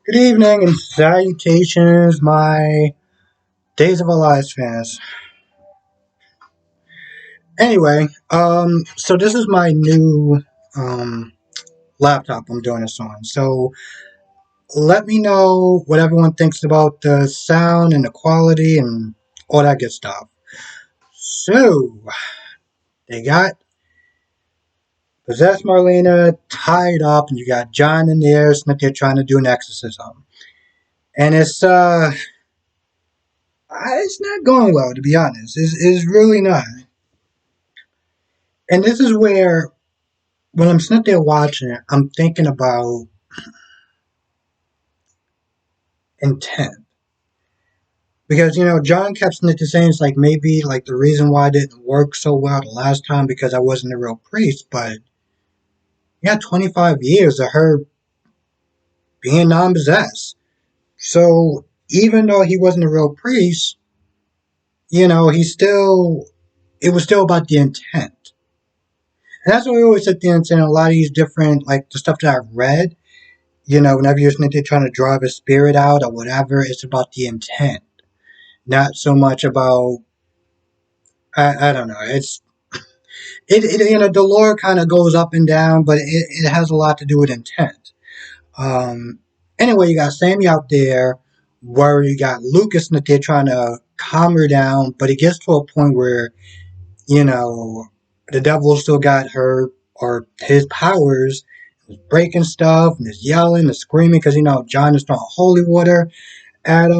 Good evening and salutations, my Days of Our Lives fans. Anyway, so this is my new um laptop I'm doing this on. So let me know what everyone thinks about the sound and the quality and all that good stuff. So they got Possessed Marlena tied up, and you got John in there, and they're trying to do an exorcism, and it's not going well, to be honest. It's really not. And this is where when I'm sitting there watching it, I'm thinking about intent. Because, John kept saying it's like maybe like the reason why it didn't work so well the last time because I wasn't a real priest, but yeah, 25 years of her being non possessed. So even though he wasn't a real priest, he still, it was still about the intent. And that's what we always sit there and say in a lot of these different, like the stuff that I've read, whenever you're sitting there trying to drive a spirit out or whatever, it's about the intent. Not so much about I don't know. The lore kind of goes up and down, but it has a lot to do with intent. Um, anyway, you got Sammy out there where you got Lucas that they're trying to calm her down, but it gets to a point where you know the devil still got her or his powers, breaking stuff and is yelling and screaming because John is throwing holy water at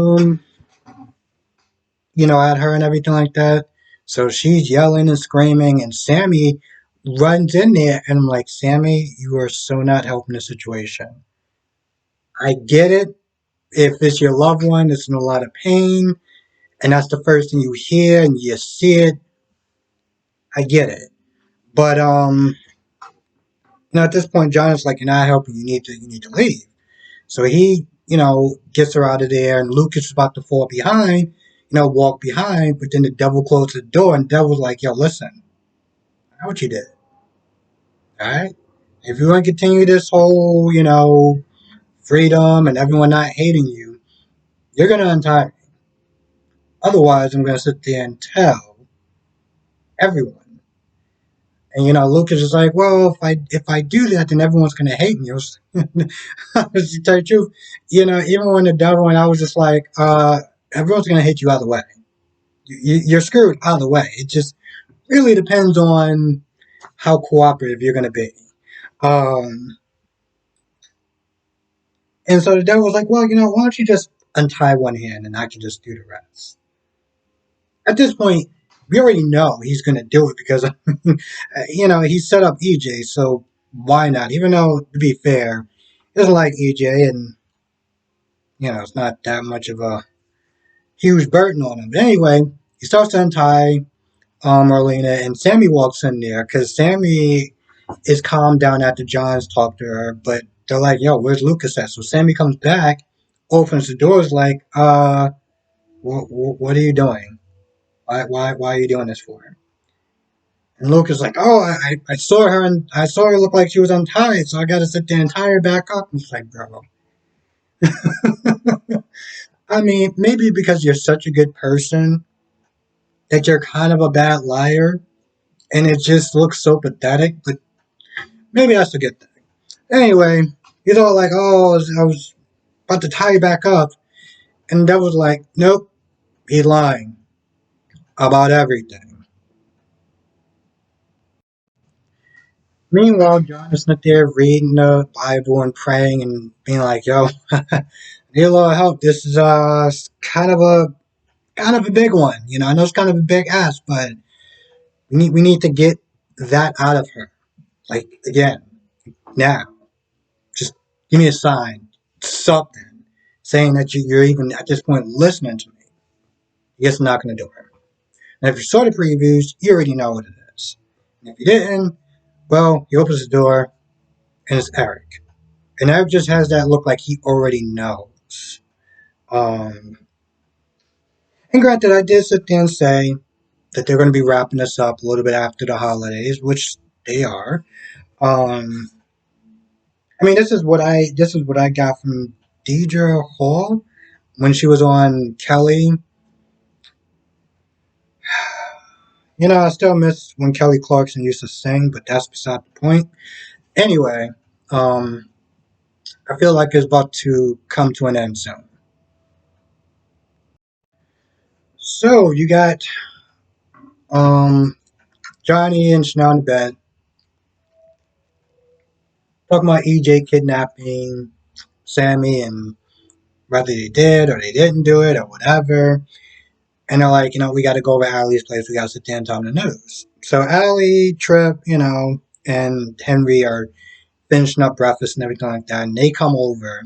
at her and everything like that. So she's yelling and screaming, and Sammy runs in there, and I'm like, Sammy, you are so not helping the situation. I get it. If it's your loved one that's in a lot of pain, and that's the first thing you hear and you see it, I get it. But at this point, John is like, you're not helping. You need to leave. So he, gets her out of there, and Lucas is about to fall behind, walk behind, but then the devil closed the door, and the devil's like, yo, listen, I know what you did. Alright? If you want to continue this whole, freedom and everyone not hating you, you're going to untie me. Otherwise, I'm going to sit there and tell everyone. And Lucas is like, well, if I do that, then everyone's going to hate me. To tell you the truth, even when the devil and I was just like, everyone's going to hate you either way. You're screwed either way. It just really depends on how cooperative you're going to be. Um, And so the devil was like, well, why don't you just untie one hand and I can just do the rest? At this point, we already know he's going to do it because, he set up EJ, so why not? Even though, to be fair, he doesn't like EJ and, it's not that much of a huge burden on him. But anyway, he starts to untie Marlena, and Sammy walks in there because Sammy is calmed down after John's talked to her, but they're like, yo, where's Lucas at? So Sammy comes back, opens the door, is like, what are you doing? Why are you doing this for her? And Lucas is like, oh, I saw her and I saw her look like she was untied, so I got to sit there and tie her back up. And it's like, bro. I mean, maybe because you're such a good person that you're kind of a bad liar, and it just looks so pathetic. But maybe that's a good thing. Anyway, he's all like, oh, I was about to tie you back up, and that was like, nope, he's lying about everything. Meanwhile, John is not there reading the Bible and praying and being like, "Yo, need a little help. This is kind of a big one. I know it's kind of a big ask, but we need to get that out of her. Like again, now, just give me a sign, something, saying that you're even at this point listening to me. It's not going to do it. And if you saw the previews, you already know what it is. And if you didn't, well, he opens the door and it's Eric. And Eric just has that look like he already knows. Um, and granted, I did sit there and say that they're going to be wrapping this up a little bit after the holidays, which they are. I mean, this is what I got from Deidre Hall when she was on Kelly. I still miss when Kelly Clarkson used to sing, but that's beside the point. Anyway, um, I feel like it's about to come to an end soon. So you got um, Johnny and Chanel in bed talking about EJ kidnapping Sammy and whether they did or they didn't do it or whatever. And they're like, we got to go over to Allie's place. We got to sit there and tell them the news. So Allie, Trip, and Henry are finishing up breakfast and everything like that. And they come over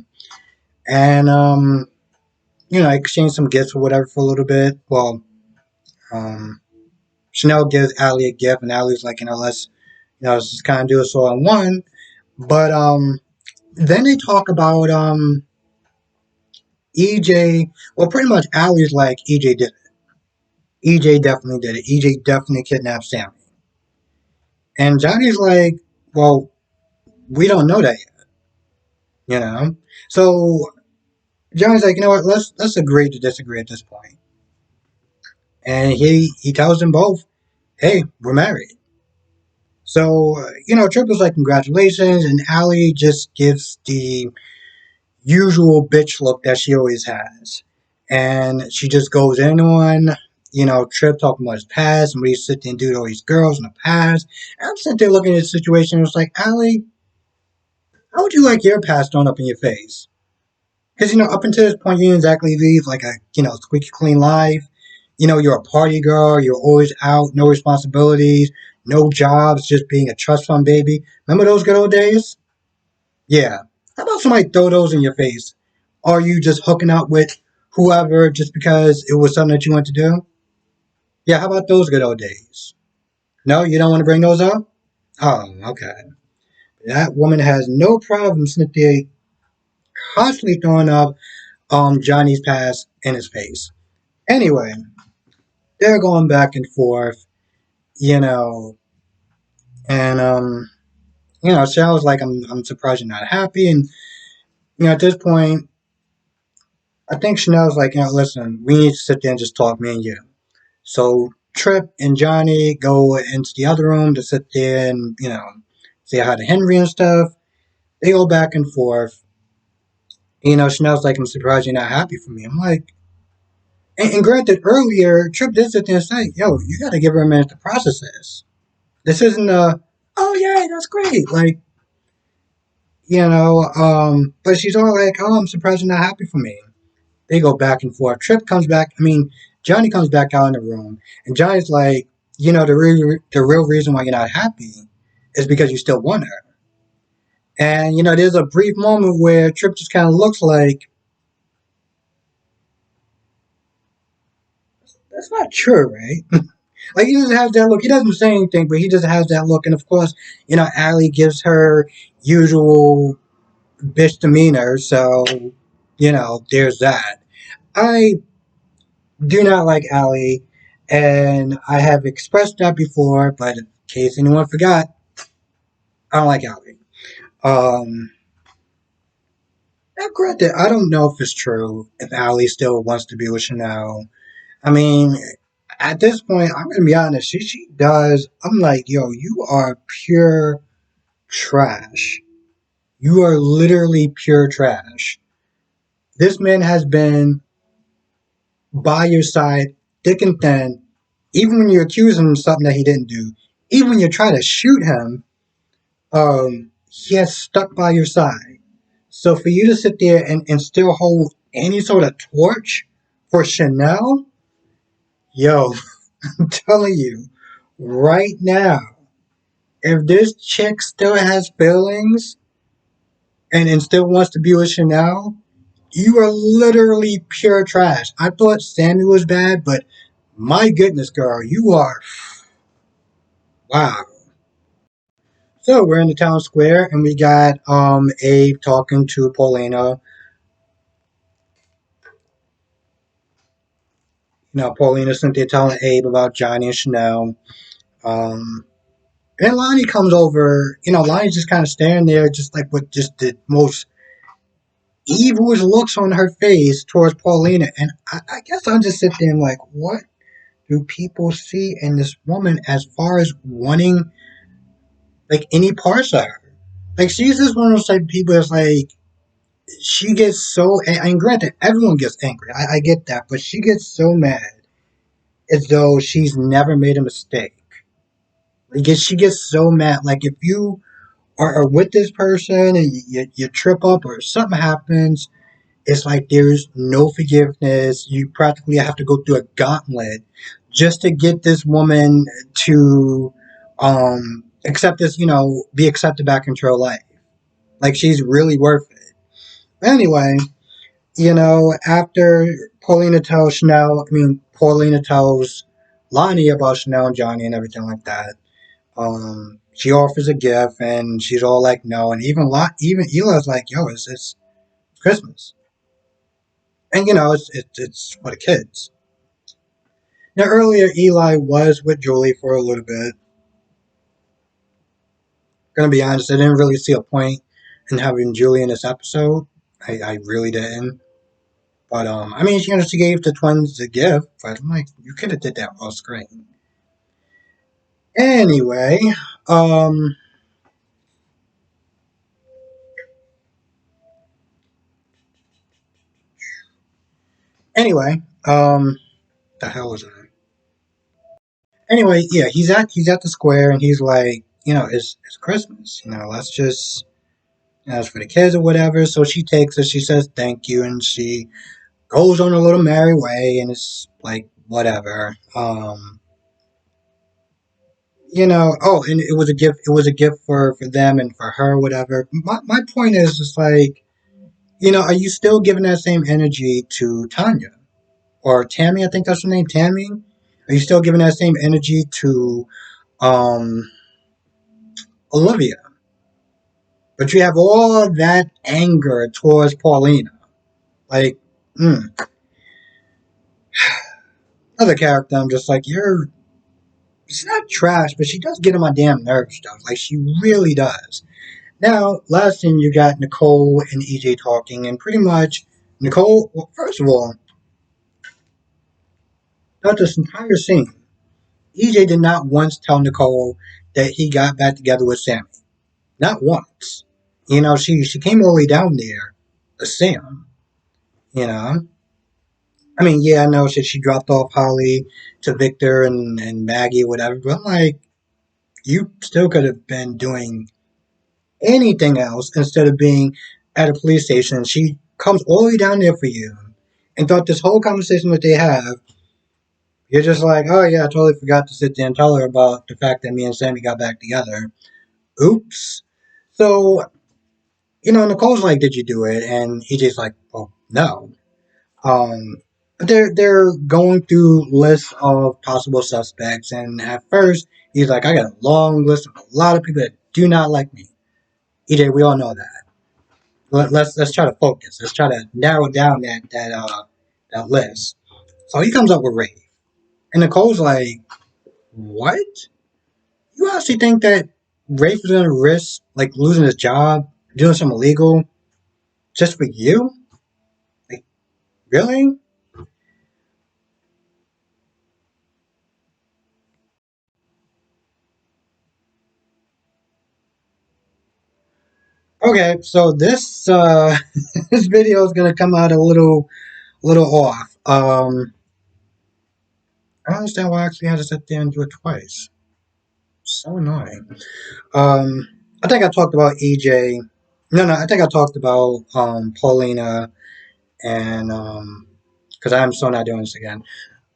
and, exchange some gifts or whatever for a little bit. Well, um, Chanel gives Allie a gift, and Allie's like, let's just kind of do this all in one. But then they talk about EJ. Well, pretty much Allie's like EJ did it. EJ definitely did it. EJ definitely kidnapped Sammy. And Johnny's like, well, we don't know that yet. So Johnny's like, you know what? Let's agree to disagree at this point. And he tells them both, hey, we're married. So Triple's like, congratulations, and Allie just gives the usual bitch look that she always has. And she just goes in on, Trip talking about his past and what he sit there and do to all these girls in the past. And I'm sitting there looking at the situation and it's like, Allie, how would you like your past thrown up in your face? Because, up until this point, you didn't exactly leave like a, squeaky clean life. You're a party girl, you're always out, no responsibilities, no jobs, just being a trust fund baby. Remember those good old days? Yeah. How about somebody throw those in your face? Are you just hooking up with whoever just because it was something that you want to do? Yeah, how about those good old days? No, you don't want to bring those up? Oh, okay. That woman has no problem Cynthia constantly throwing up Johnny's past in his face. Anyway, they're going back and forth, you know, and Shell's like, I'm surprised you're not happy, and at this point, I think Chanel's like, listen, we need to sit there and just talk, me and you. So Trip and Johnny go into the other room to sit there and say hi to Henry and stuff. They go back and forth. Chanel's like, I'm surprised you're not happy for me. I'm like, and granted, earlier Trip did sit there and say, yo, you got to give her a minute to process this. This isn't oh yeah, that's great. Like, but she's all like, oh, I'm surprised you're not happy for me. They go back and forth. Trip comes back. I mean, Johnny comes back out in the room, and Johnny's like, the real reason why you're not happy is because you still want her. And there's a brief moment where Trip just kind of looks like that's not true, right? Like he just has that look. He doesn't say anything, but he just has that look. And of course, Allie gives her usual bitch demeanor. So, there's that. I do not like Allie, and I have expressed that before, but in case anyone forgot, I don't like Allie. Um, now, granted, I don't know if it's true if Allie still wants to be with Chanel. I mean, at this point, I'm gonna be honest. She does. I'm like, yo, you are pure trash. You are literally pure trash. This man has been by your side, thick and thin, even when you accuse him of something that he didn't do, even when you try to shoot him, he has stuck by your side. So for you to sit there and still hold any sort of torch for Chanel, yo, I'm telling you, right now, if this chick still has feelings and still wants to be with Chanel, you are literally pure trash. I thought Sammy was bad, but my goodness, girl, you are wow. So we're in the town square, and we got Abe talking to Paulina. Paulina Cynthia telling Abe about Johnny and Chanel. Um, and Lonnie comes over. Lonnie's just kind of staring there, just like with just the most evil looks on her face towards Paulina, and I guess I'll just sit there and like, what do people see in this woman as far as wanting like any parts of her? Like she's just one of those type of people that's like she gets so and granted everyone gets angry. I get that, but she gets so mad as though she's never made a mistake. Like she gets so mad. Like if you are with this person and you trip up or something happens, it's like there's no forgiveness. You practically have to go through a gauntlet just to get this woman to accept this, be accepted back into her life. Like she's really worth it. But anyway, after Paulina tells Lonnie about Chanel and Johnny and everything like that. She offers a gift and she's all like, no. And even Eli's like, yo, it's Christmas. And it's for the kids. Now earlier Eli was with Julie for a little bit. Gonna be honest, I didn't really see a point in having Julie in this episode. I really didn't. But she gave the twins a gift, but I'm like, you could have did that off screen. Anyway, um, anyway, the hell was I? Anyway, yeah, he's at the square and he's like, it's Christmas, let's just ask for the kids or whatever. So she takes it, she says thank you, and she goes on a little merry way, and it's like whatever. And it was a gift. It was a gift for them and for her, whatever. My point is just like, are you still giving that same energy to Tanya or Tammy? I think that's her name, Tammy. Are you still giving that same energy to um Olivia? But you have all that anger towards Paulina. Like, other character, I'm just like, she's not trash, but she does get on my damn nerves, though. Like, she really does. Now, last thing, you got Nicole and EJ talking, and pretty much, Nicole, well, first of all, throughout this entire scene, EJ did not once tell Nicole that he got back together with Sammy. Not once. She came all the way down there to Sam, you know. Yeah, I know she dropped off Holly to Victor and Maggie, whatever, but I'm like, you still could have been doing anything else instead of being at a police station. She comes all the way down there for you and thought this whole conversation that they have, you're just like, oh yeah, I totally forgot to sit there and tell her about the fact that me and Sammy got back together. Oops. So, Nicole's like, did you do it? And EJ's like, well, no. Um, they're going through lists of possible suspects, and at first he's like, I got a long list of a lot of people that do not like me. EJ, we all know that. Let's try to focus. Let's try to narrow down that list. So he comes up with Ray, and Nicole's like, what? You actually think that Rafe is gonna risk like losing his job, doing something illegal, just for you? Like, really? Okay, so this this video is gonna come out a little off. I don't understand why I actually had to sit there and do it twice. So annoying. Um, I think I talked about EJ. No, I think I talked about Paulina and because I'm so not doing this again.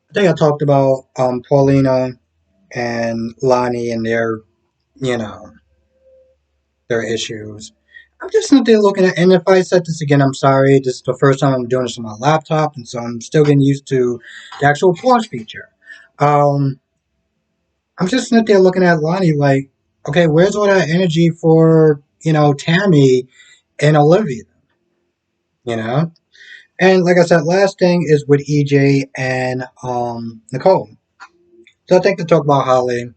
I think I talked about Paulina and Lonnie and you know, their issues. I'm just not there looking at, and if I said this again, I'm sorry. This is the first time I'm doing this on my laptop, and so I'm still getting used to the actual pause feature. Um, I'm just not there looking at Lonnie like, okay, where's all that energy for, Tammy and Olivia, you know? And like I said, last thing is with EJ and Nicole. So I think they talked about Holly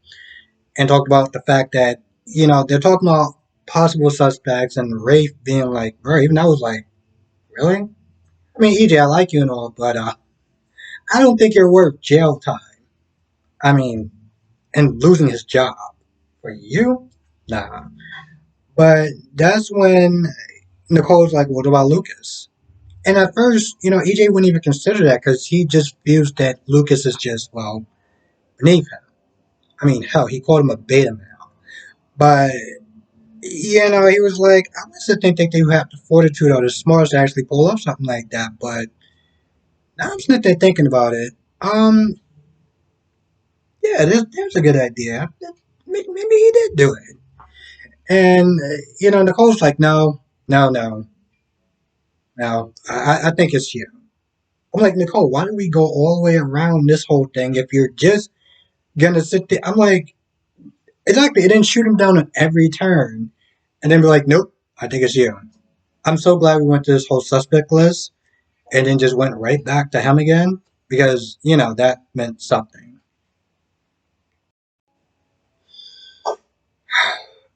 and talked about the fact that, they're talking about possible suspects and Rafe being like, bro, even I was like, really? I mean, EJ, I like you and all, but I don't think you're worth jail time. I mean, and losing his job for you? Nah. But that's when Nicole's like, "What about Lucas?" And at first, EJ wouldn't even consider that because he just feels that Lucas is just, well, beneath him. I mean, hell, he called him a beta male. But, he was like, I must think that you have the fortitude or the smarts to actually pull off something like that. But now I'm sitting there thinking about it. Um, yeah, there's a good idea. Maybe he did do it. And, Nicole's like, no, no, no, no. I think it's you. I'm like, Nicole, why do we go all the way around this whole thing if you're just gonna sit there? I'm like, exactly. It didn't shoot him down on every turn, and then be like, nope, I think it's you. I'm so glad we went to this whole suspect list and then just went right back to him again because that meant something.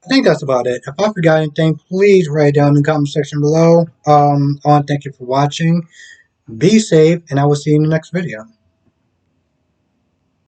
I think that's about it. If I forgot anything, please write it down in the comment section below. I want to thank you for watching. Be safe, and I will see you in the next video.